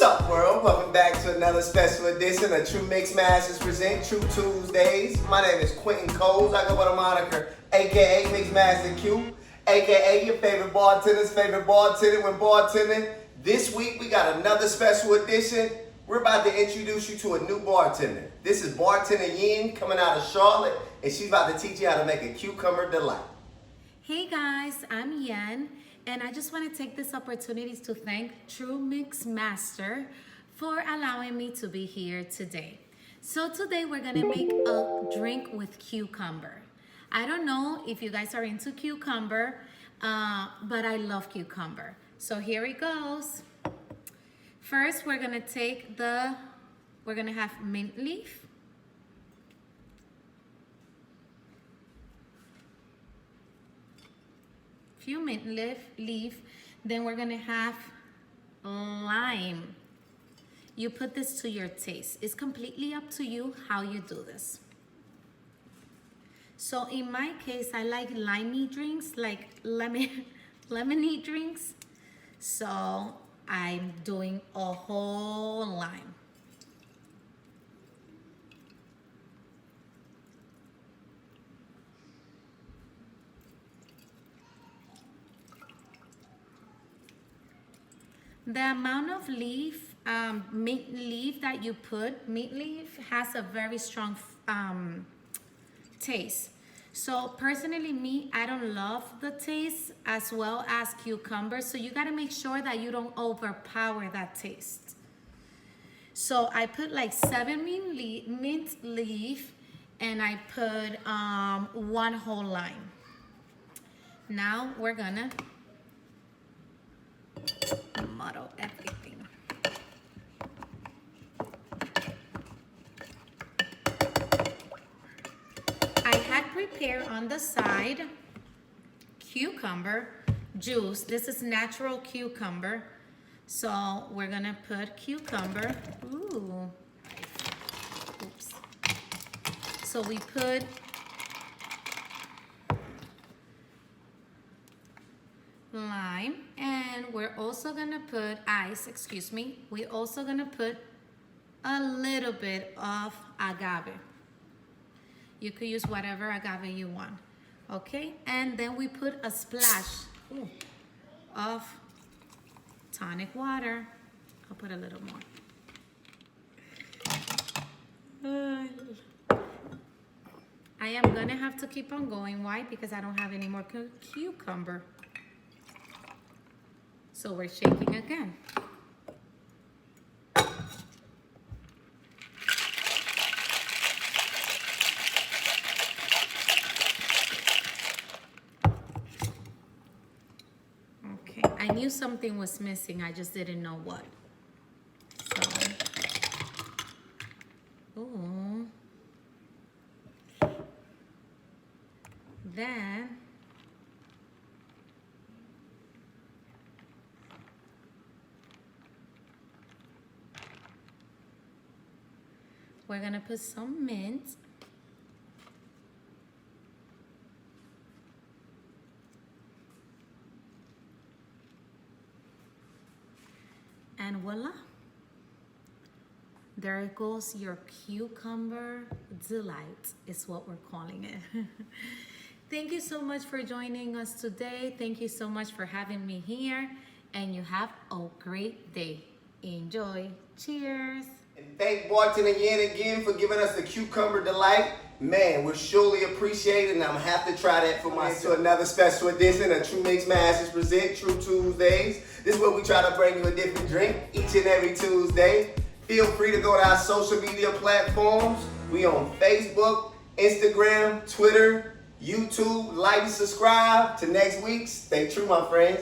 What's up, world? Welcome back to another special edition of True Mix Masters present True Tuesdays. My name is Quentin Coles. I go by the moniker aka Mixmaster Q, aka your favorite bartender's favorite bartender when bartending. This week we got another special edition. We're about to introduce you to a new bartender. This is bartender Yin coming out of Charlotte, and she's about to teach you how to make a cucumber delight. Hey guys, I'm Yen, and I just want to take this opportunity to thank True Mix Master for allowing me to be here today. So today we're gonna make a drink with cucumber. I don't know if you guys are into cucumber, but I love cucumber. So here it goes. First, we're gonna have mint leaf. Few mint leaf, then we're gonna have lime. You put this to your taste. It's completely up to you how you do this. So in my case, I like limey drinks, like lemony drinks. So I'm doing a whole lime. The amount of mint leaf that you put, mint leaf has a very strong taste. So personally me, I don't love the taste as well as cucumber. So you gotta make sure that you don't overpower that taste. So I put like 7 mint leaf and I put 1 whole lime. Now we're gonna muddle everything. I had prepared on the side cucumber juice. This is natural cucumber. So we're gonna put cucumber. Ooh. Oops. So we put lime, and we're also gonna put we're also gonna put a little bit of agave. You could use whatever agave you want, okay? And then we put a splash of tonic water. I'll put a little more. I am gonna have to keep on going. Why? Because I don't have any more cucumber. So we're shaking again. Okay, I knew something was missing, I just didn't know what. Then we're gonna put some mint. And voila. There goes your cucumber delight, is what we're calling it. Thank you so much for joining us today. Thank you so much for having me here. And you have a great day. Enjoy. Cheers. And thank bartender Yin again for giving us the cucumber delight. Man, we're surely appreciated, and I'm gonna have to try that for myself. To another special edition of True Mix Masters present True Tuesdays. This is where we try to bring you a different drink each and every Tuesday. Feel free to go to our social media platforms. We on Facebook, Instagram, Twitter, YouTube. Like and subscribe. Till next week, stay true, my friends.